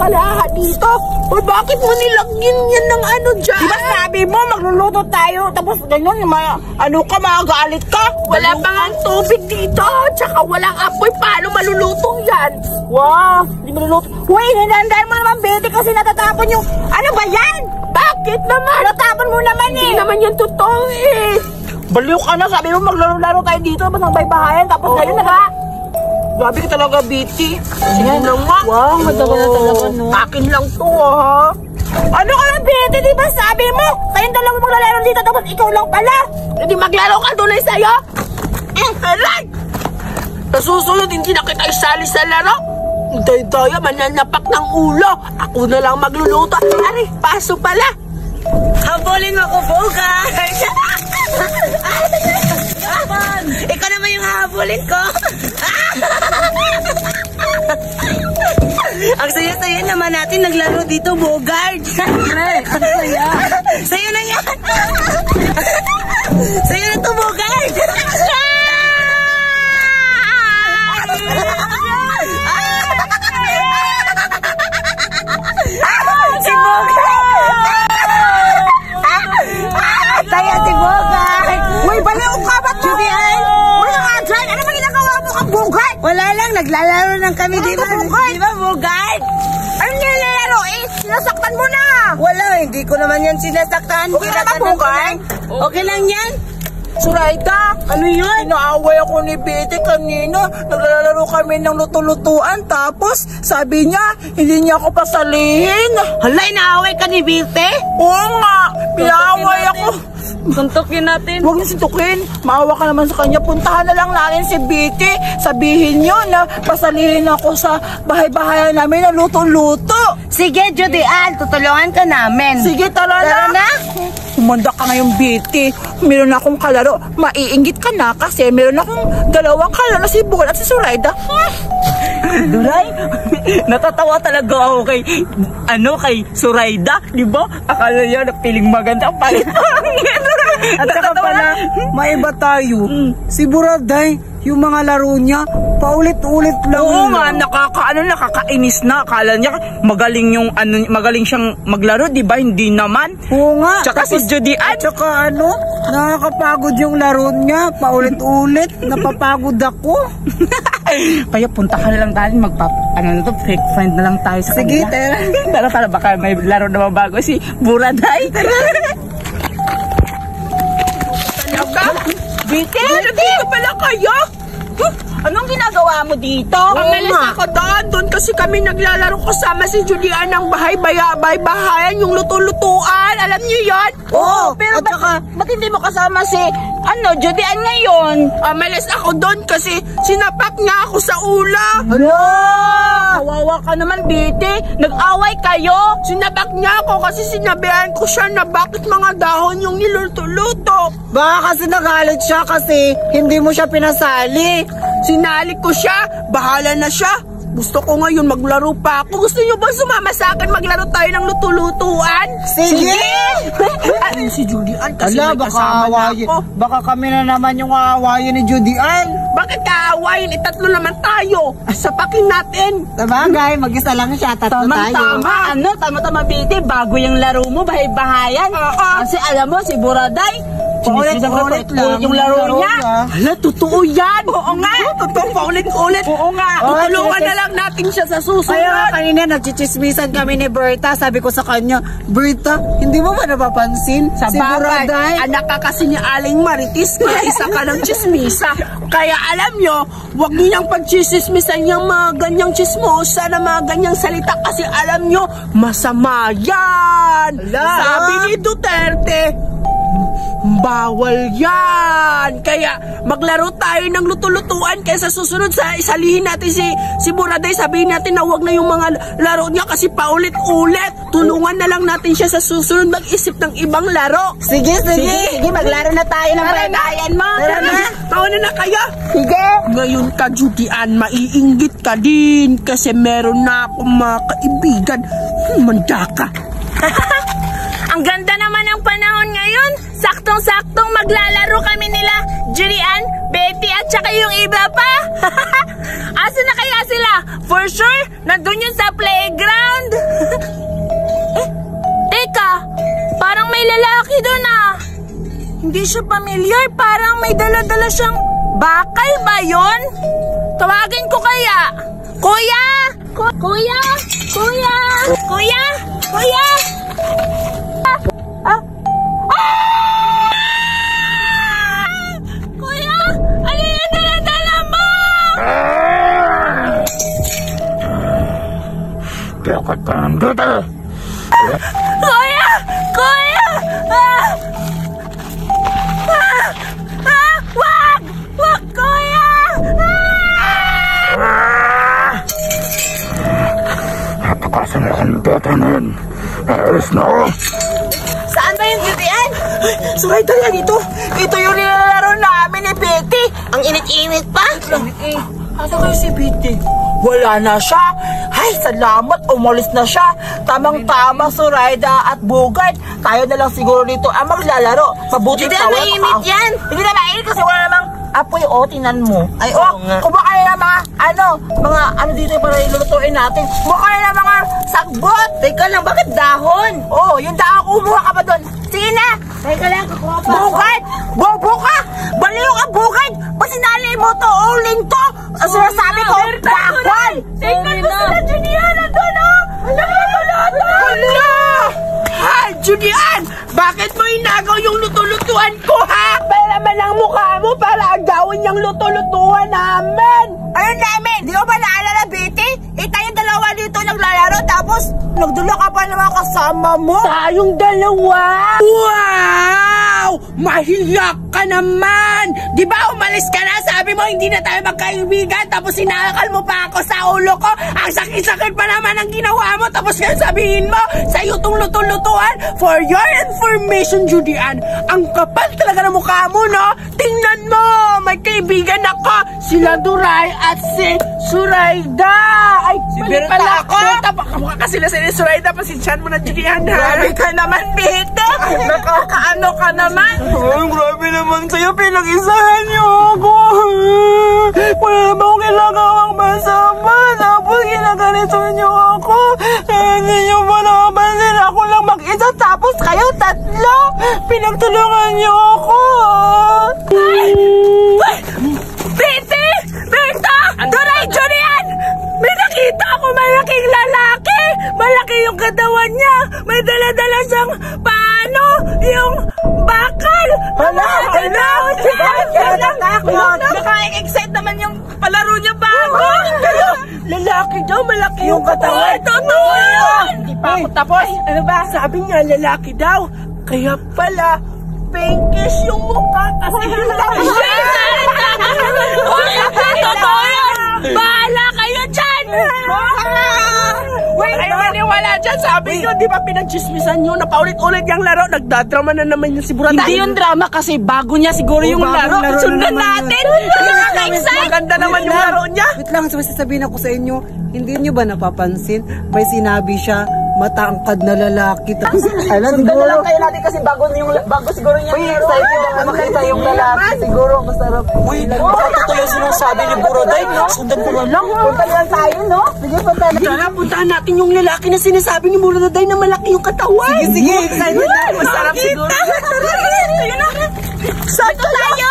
kalaha dito. O bakit mo nilagyan yan ng ano dyan? Diba sabi mo, magluluto tayo, tapos ganyan, magagalit ka? Wala pa nga tubig dito, tsaka walang apoy. Paano maluluto yan? Wow, hindi maluluto. Uy, hinandaan mo naman, Betty, kasi natatapon yung... Ano ba yan? Bakit naman? Natapon mo naman eh. Hindi naman yan totoo eh. Baliw ka na, sabi mo maglaro-laro tayo dito, tapos nagbaybahayan, tapos ngayon Grabe ka talaga, Betty. Sige na nga. Wow, matagal na talaga, no? Akin lang to, ha? Ano ka na, Betty? Di ba sabi mo? Kayong dalawa maglalaro dito, tapos ikaw lang pala. Hindi maglaro ka doon ay sa'yo. Aray! Sa susunod, hindi na kita isali sa laro. Day-daya, mananapak ng ulo. Ako na lang magluluto. Aray, paso pala. Habulin mo ko, Bogart! Ikaw naman yung habulin ko! Ang saya-saya naman natin naglaro dito, Bogart! Siyempre, ang saya! Sa'yo na yan! Sa'yo na to, Bogart! Si Bogart! Saya si Bogart! Uy, baliw ka ba to? Judian! Wala nga dyan! Ano ba ginagawa mo kang Bogart? Wala lang, naglalaro lang kami, di ba? Di ba, Bogart? Ano nilalaro eh? Sinasaktan mo na! Wala, hindi ko naman yan sinasaktan. Okay na ba, Bogart? Okay lang yan? Suraida, Ano yun? inaaway ako ni Betty kanina. Naglalaro kami ng luto-lutuan. Tapos, sabi niya, hindi niya ako pasalihin. Hala, inaaway ka ni Birte? Oo nga, pinaaway ako. Suntukin natin. Huwag niyo sintukin. Maawa ka naman sa kanya. Puntahan na lang natin si Betty. Sabihin niyo na pasalihin ako sa bahay-bahayan namin na luto-luto. Sige, Judian, tutulungan ka namin. Sige, tara na. Umanda ka ngayon, Betty. Meron akong kalaro. Maiinggit ka na kasi meron akong dalawang kalaro, si Bugol at si Suraida. Duray, natatawa talaga ako kay Suraida, di ba? Akala niya na piling maganda, palit pangit. At saka pala, maiba tayo. Si Buraday, yung mga laro niya, paulit-ulit lang. Oo nga, nakakainis na. Akala niya magaling siyang maglaro, di ba? Hindi naman. Oo nga. Tsaka si Judian. At saka nakakapagod yung laro niya, paulit-ulit. Napapagod ako. Kaya puntahan na lang tayo, fake friend na lang tayo sa Sige, kanila. Tara, baka may laro na mabago si Buraday. Betty, nandito pala kayo? Anong ginagawa mo dito? Umalis ako doon kasi kami naglalaro kasama si Julian ng bahay-bahayan, yung luto-lutuan. Alam niyo yon? Oo, pero ba't hindi mo kasama si Judian ngayon? Umalis ako doon kasi sinapak niya ako sa ulo. Kawawa ka naman, Betty. Nag-away kayo? Sinapak niya ako kasi sinabihan ko siya na bakit mga dahon yung niluto-luto. Baka kasi nagalit siya kasi hindi mo siya pinasali. Sinali ko siya, bahala na siya. Gusto ko ngayon maglaro pa ako. Gusto niyo ba sumama sa akin maglaro tayo ng luto-lutuan? Sige! Ayun si Julian kasi may baka kasama na ako. Baka kami na naman yung aawayin ni Judian. Bakit kaawayin? Tatlo naman tayo. Sapakin natin. Sabagay, mag-isa lang siya, tatlo tayo. Tama, Betty. Bago yung laro mo, bahay-bahayan. Kasi alam mo, si Buraday, paulit-ulit lang yung laro niya. Hala, totoo yan. Oo nga. Totoo, paulit-ulit. Oo nga. Tutulungan na lang natin siya sa susunod. Kaya kanina nagchichismisan kami ni Berta. Sabi ko sa kanya, Berta, hindi mo ba napapansin? Sa si bagay, Buraday, anak ka kasi ni Aling Maritis, isa ka ng chismisa. Kaya alam nyo, huwag nyo niyang pagchismisan yung mga ganyang chismosa na mga ganyang salita kasi alam nyo, masama yan. Sabi ni Duterte, bawal yan. Kaya maglaro tayo ng luto-lutuan kaya sa susunod isalihin natin si Buraday. Sabihin natin na huwag na yung mga laro niya kasi paulit-ulit. Tulungan na lang natin siya sa susunod mag-isip ng ibang laro. Sige, maglaro na tayo ng bayan mo. Taon na kayo. Sige. Ngayon ka, Judian, maiinggit ka din kasi meron na akong mga kaibigan. Manda ka. Ang ganda naman ng panahon ngayon. Saktong-saktong maglalaro kami nila Julian, Betty at saka yung iba pa. Asa na kaya sila? For sure, nandun yun sa playground. Hindi siya familiar. Parang may dala-dala siyang bakal ba yun? Tawagin ko kaya. Kuya! Kuya! Kuya! Kuya! Kuya! Kuya! Ano yung dala-dala mo? Bakit ka nandito? Kuya! Kuya! Wag! Wag, kuya! Napakasan mo kang tatanan. Ayos na ako. Saan ba yung Julian? Suray tayo dito. Ito yung nilalaro namin ni Betty. Ang init-init pa. Ano kayo si Betty? Wala na siya. Ay, salamat. Umalis na siya. Tamang-tama, Surayda at Bugard. Tayo na lang siguro dito ang maglalaro. Mabuti Hindi pa. na mainit yan. Hindi na mainit kasi wala namang apoy. O, tinan mo. Ay, Oo nga. kumakain na mga dito para ilulutuin natin. Kumakain na mga sagbot. Teka lang, bakit dahon? Oh, yung dahon, kumuha ka ba doon? Sige na. Teka lang, kukuha pa. Bugard! Bobo ka! Baliw ka, Bugard! Pasinali mo to, uling to! Ang sinasabi ko, dahon! Tingnan mo sila, Julian! Nandun, oh! Hala! Ha, Julian! Bakit mo inagaw yung luto-lutuan ko, ha? Para naman ang mukha mo para agawin yung luto-lutuan namin! Ano namin? Di mo ba naalala, Betty? Tayong dalawa dito naglalaro tapos nagdula ka pa naman kasama mo? Tayong dalawa? Wow! Mahiyak ka naman! Di ba umalis ka na? Sabi mo hindi na tayo magkaibigan tapos sinakal mo pa ako sa ulo ko. Ang sakit-sakit pa naman ang ginawa mo tapos ngayon sabihin mo sa'yo itong luto-lutuan. For your information, Julian, ang kapal talaga ng mukha mo, no? Tingnan mo! May kaibigan ako! Sila Duray at si Surayda! Ay, Si mali Berta pala ako. Berta, kamukha ka sila sa Surayda. Pasensyahan mo na, Julian, ha? Grabe ka naman, Bete! Nakakaano ka naman? Ay, grabe naman kayo. Pinag-isahan niyo ako. Wala naman akong ginagawang masama. Tapos ginaganito niyo ako. Hindi niyo ba nakapansin? Ako lang mag-isa. Tapos kayo tatlo. Pinagtulungan niyo ako. Bete! Berta! Duray, Julian! May nakita ako malaking lalaki! Malaki yung katawan niya! May dala-dala siyang paano? Yung bakal! Nakaka-excite naman yung palaro niya bago! Lalaki daw, malaki yung katawan. Totoo yun! Hindi pa ako tapos. Ano ba? Sabi niya, lalaki daw. Kaya pala, pinkish yung mukha kasi yung Totoo yun! Bahala kayo dyan! Wait, ay maniwala dyan. Sabi nyo, di ba pinagchismisan nyo na paulit-ulit yung laro? Nagdadrama na naman yung si Buraday. Hindi yung drama kasi bago niya siguro yung laro. Sundan natin! Nakaka-excite! Maganda naman yung laro niya. Wait lang, sasabihin ako sa inyo, hindi niyo ba napapansin? May sinabi siya, matangkad na lalaki. Tapos, alam, Sundan na lang kayo natin kasi bago siguro niya. Uy, excited na makita yung lalaki. Siguro masarap. Uy, totoo yung sinasabi ni Buraday. Sundan ko na lang. Punta na lang tayo, no? Sige, punta na. Tara, puntahan natin yung lalaki na sinasabi ni Buraday na malaki yung katawan. sige, excited na. Masarap siguro. Saan tayo?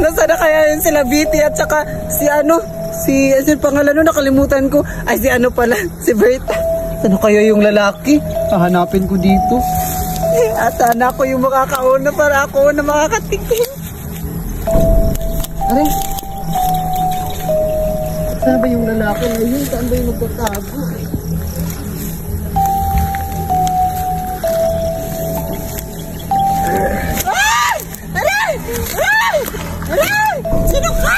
Nasaan na kaya yun sila Betty at saka si ano pangalan nun, nakalimutan ko. Ay, si ano pala, si Berta. Ano kaya yung lalaki? Hahanapin ko dito. At sana ako yung makakauna para ako na makakatikim. Aray. Saan ba yung lalaki ngayon? Saan ba yung magtatago? Sino ka?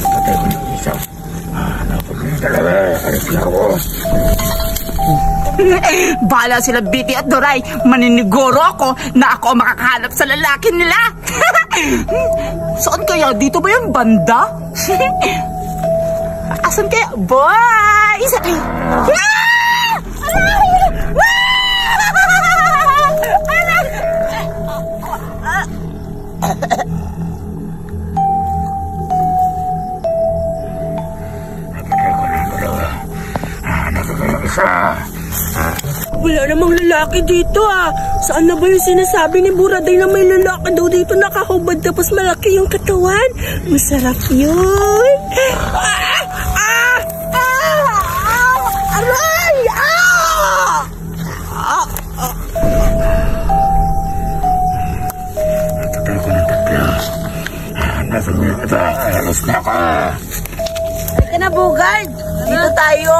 Patay ko yung isa. Napag yung dalawa. Alis na ako. Bahala sila Betty at Duray. Maniniguro ako na ako ang makakahanap sa lalaki nila. Saan kaya? Dito ba yung banda? Asan kaya? Boys! Wala namang lalaki dito ah. Saan na ba yung sinasabi ni Buraday na may lalaki daw dito nakahubad tapos malaki yung katawan? Masarap yun. Aray! Tatay ko ng tatlo. Nasaan niya ito? Alas na ako. Halika na, Bugard. Dito tayo.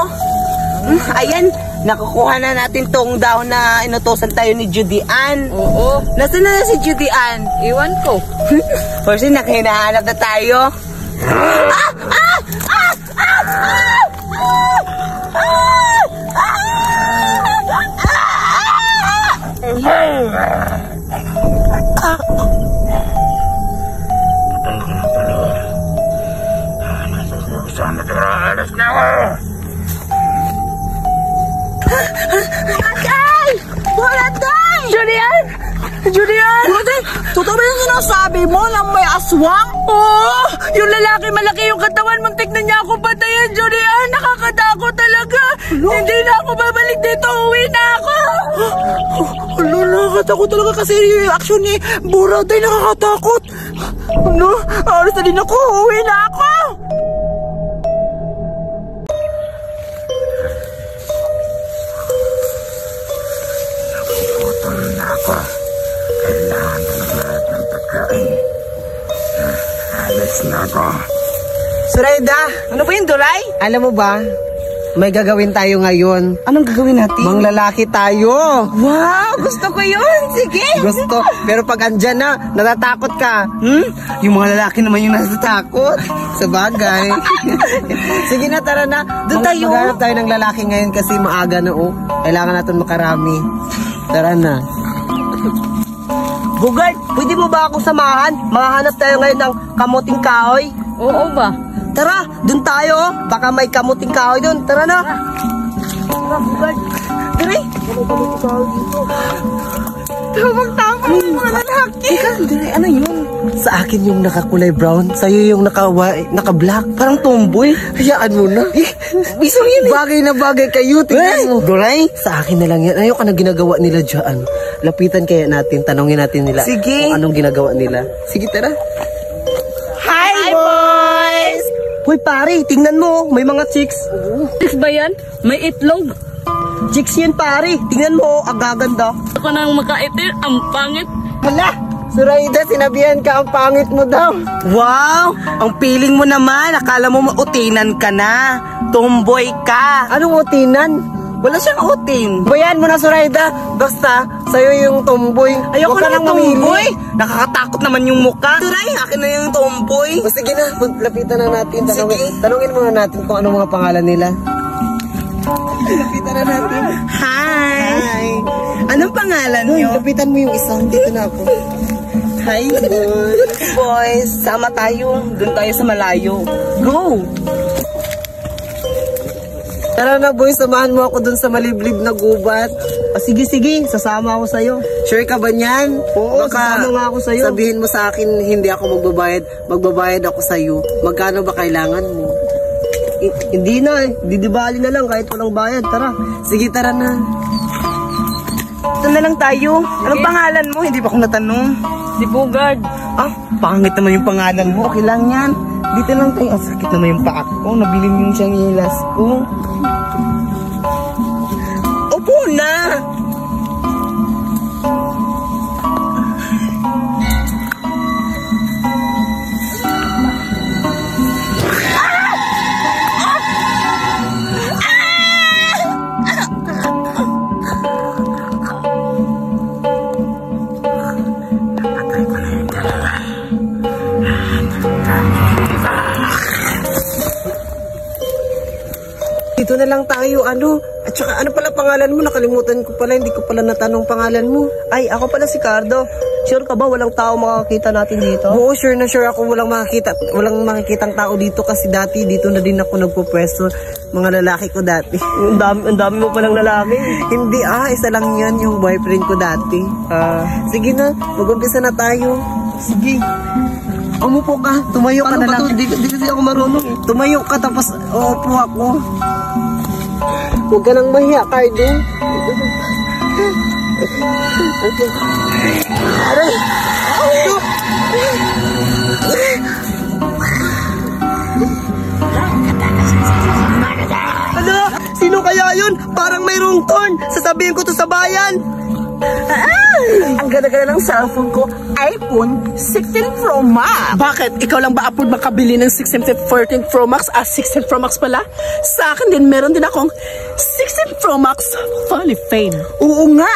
Ayan, nakukuha na natin tong daon na inutosan tayo ni Judy Ann. Oo. Nasaan na si Judy Ann? Iwan ko. Kasi nakahinahanap na tayo. Saan na ito? Alas na ako. Buraday! Buraday! Julian! Julian! Buraday, totoo ba yung sinasabi mo na may aswang? Oo! Yung lalaki malaki yung katawan. Muntik na niya ako patayin, Julian. Nakakatakot talaga. Hindi na ako babalik dito. Uwi na ako. Ano, nakakatakot talaga kasi yung action ni Buraday nakakatakot. Ano? Alas na din ako. Uwi na ako. Napuputol na ako. Kailangan ko ng lahat ng pagkain. Alas na ako. Surayda, ano ba yun, Duray? Alam mo ba, may gagawin tayo ngayon. Anong gagawin natin? Manglalaki tayo. Wow, gusto ko yun. Sige. Gusto. Pero pag andyan na, natatakot ka. Yung mga lalaki naman yung natatakot. Sa bagay. Sige na, tara na. Doon tayo. Maghanap tayo ng lalaki ngayon kasi maaga na, oh. Kailangan natin makarami. Tara na. Bugard, pwede mo ba akong samahan? Mahanap tayo ngayon ng kamuting kahoy. Oo ba? Tara, dun tayo. Baka may kamuting kahoy dun. Tara na. Tara, Bugard. Tara. May kamuting kahoy dito. Tama yung mga lalaki. Teka, Dre, ano yun? Sa akin yung nakakulay brown. Sa'yo yung naka-black. Parang tomboy. Hayaan mo na. Bisa yun. Bagay na bagay kayo. Tingnan mo. Dre, sa akin na lang yan. Ayoko na ginagawa nila dyan. Lapitan kaya natin. Tanungin natin nila. Sige. Kung anong ginagawa nila. Sige, tara. Hi, boys! Hoy pare, tingnan mo, may mga chicks. Chicks ba yan? May itlog. Chicks yan pare, tingnan mo, ang gaganda. Ako nang makaitin. Ang pangit. Hala, Surayda, sinabihan ka ang pangit mo daw. Wow, ang feeling mo naman, akala mo mautinan ka na. Tomboy ka. Anong utinan? Wala siyang utin. Bayan mo na, Surayda. Basta, sa'yo yung tomboy. Ayoko na yung tomboy. Nakakatakot naman yung mukha. Turay, akin na yung tomboy. O sige na, lapitan na natin. Tanungin muna natin kung anong mga pangalan nila. Lapitan na natin. Hi! Anong pangalan niyo? Lapitan mo yung isa. Dito na ako. Hi, boys. Sama tayo. Doon tayo sa malayo. Go! Tara na boy, samahan mo ako dun sa maliblib na gubat. Sige, sasama ako sa'yo. Sure ka ba niyan? Oo, sasama nga ako sa'yo. Sabihin mo sa akin, hindi ako magbabayad. Magbabayad ako sa'yo. Magkano ba kailangan mo? Hindi na eh. Didibali na lang kahit walang bayad. Tara. Sige, tara na. Ito na lang tayo. Anong pangalan mo? Hindi ba ako natanong? Si Bugard. Ah, pangit naman yung pangalan mo. Okay lang yan. Dito lang tayo. Ang sakit naman yung paa ko. Nabiling yung siyang hilas ko. Opo na! Dito na lang tayo, ano? At saka ano pala pangalan mo? Nakalimutan ko pala, hindi ko pala natanong pangalan mo. Ay, ako pala si Cardo. Sure ka ba walang tao makakita natin dito? Oo, sure na sure ako walang makikitang tao dito kasi dati dito na din ako nagpupwesto. Mga lalaki ko dati. Ang dami mo palang lalaki. Hindi isa lang yan yung boyfriend ko dati. Sige na, mag-umpisa na tayo. Sige. Umupo ka, tumayo ka na lang. Hindi kasi ako marunong. Tumayo ka tapos uupo ako. Huwag ka nang mahiya, Cardo. Aray! Ano? Sino kaya yun? Parang mayroong turn. Sasabihin ko to sa bayan. Ang ganda-ganda ng cellphone ko, iPhone 16 Pro Max. Bakit? Ikaw lang ba upload makabili ng 16 14 Pro Max? 16 Pro Max pala? Sa akin din, meron din akong 16 Pro Max fully fame. Oo nga.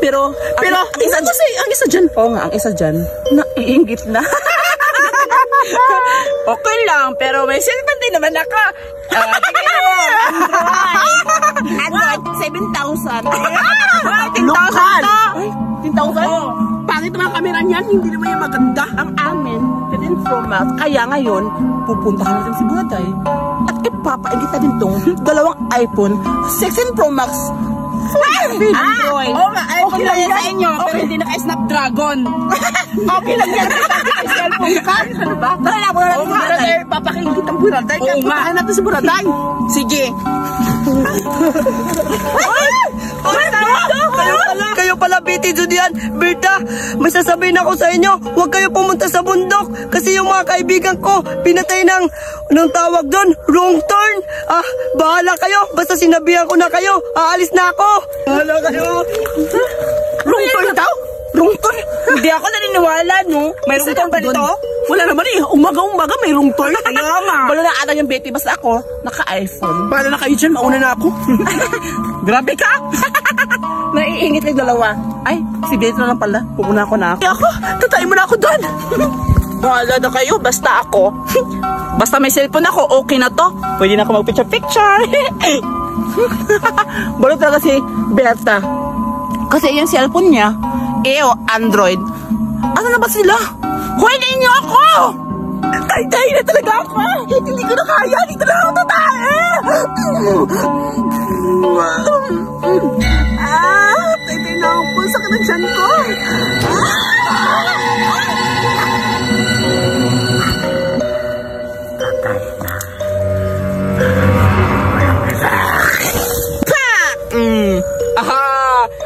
Pero, isa kasi, ang isa dyan. Oo nga, ang isa dyan, naiingit na. Okay lang, pero may cellphone din naman ako. Tingnan mo, Android 7,000. 10,000 to. 10,000? Pangit naman ang kamera niyan, hindi naman yung maganda. Ang amin, 15 Pro Max. Kaya ngayon, pupuntahan natin si Buraday. At ipapaingit natin tong dalawang iPhone 16 Pro Max. Android. Oo nga, iPhone lang yan sa inyo, pero Okay. hindi naka-Snapdragon. Okay lang yan. Cellphone ka. Ano ba? Tara na, muna natin Buraday, papakingit ang Buraday. Oo nga. Puntahan natin si Buraday. Sige. Kayo pala, Betty Judian, Berta, may sasabihin ako sa inyo, huwag kayo pumunta sa bundok kasi yung mga kaibigan ko, pinatay ng tawag doon, wrong turn. Bahala kayo, basta sinabihan ko na kayo, aalis na ako. Bahala kayo. Wrong turn daw? Wrong turn? Hindi ako naniniwala, no? Mayroong turn ba dito? Wala naman eh, umaga-umaga may wrong turn. Kaya nga. Wala na ata yung Betty, basta ako, naka-iPhone. Bahala na kayo dyan, mauna na ako. Grabe ka! Naiingit yung dalawa. Ay, si Betty na lang pala. Puuna ko na ako. Ako, tatayin mo na ako doon. Bahala na kayo, basta ako. Basta may cellphone ako, okay na to. Pwede na ako mag-picture-picture. Balo talaga si Berta. Kasi yung cellphone niya, Android. Ano na ba sila? Huwagin niyo ako! Tay-tay na talaga ako! Hindi ko na kaya, dito na ako tatae! Tay-tay na ako, sakit ang tiyan ko.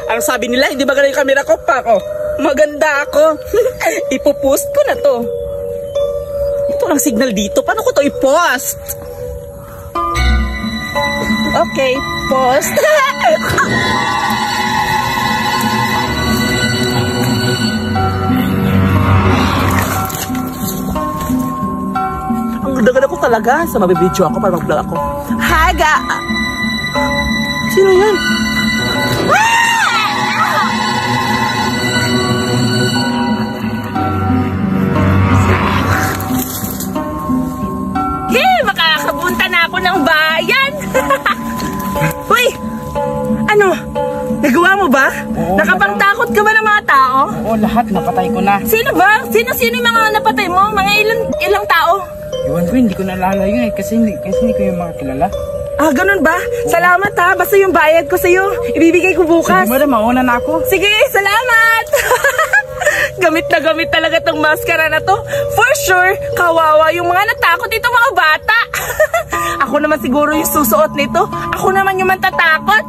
Ang sabi nila, hindi ba ganun yung camera ko pa ako? Maganda ako. Ipopost ko na to. Ito lang signal dito. Paano ko to i-post? Okay, post. Ang ganda-ganda ko talaga. Sa mabibidyo ako para mag-vlog ako. Haga! Sino yan? Makakapunta na ako ng bayan. Uy! Ano? Nagawa mo ba? Oo, Nakapangtakot ka ba ng mga tao? Oo, lahat napatay ko na. Sino ba? Sino yung mga napatay mo? Mga ilang tao? Iwan ko, hindi ko naalala yun eh. Kasi hindi ko yung mga kilala. Ah, ganun ba? Salamat ha. Basta yung bayad ko sa'yo, ibibigay ko bukas. Sige madam, mauna na ako. Sige, salamat! Gamit na gamit talaga tong maskara na to. For sure, kawawa yung mga natakot dito mga bata. Ako naman siguro yung susuot nito. Ako naman yung matatakot.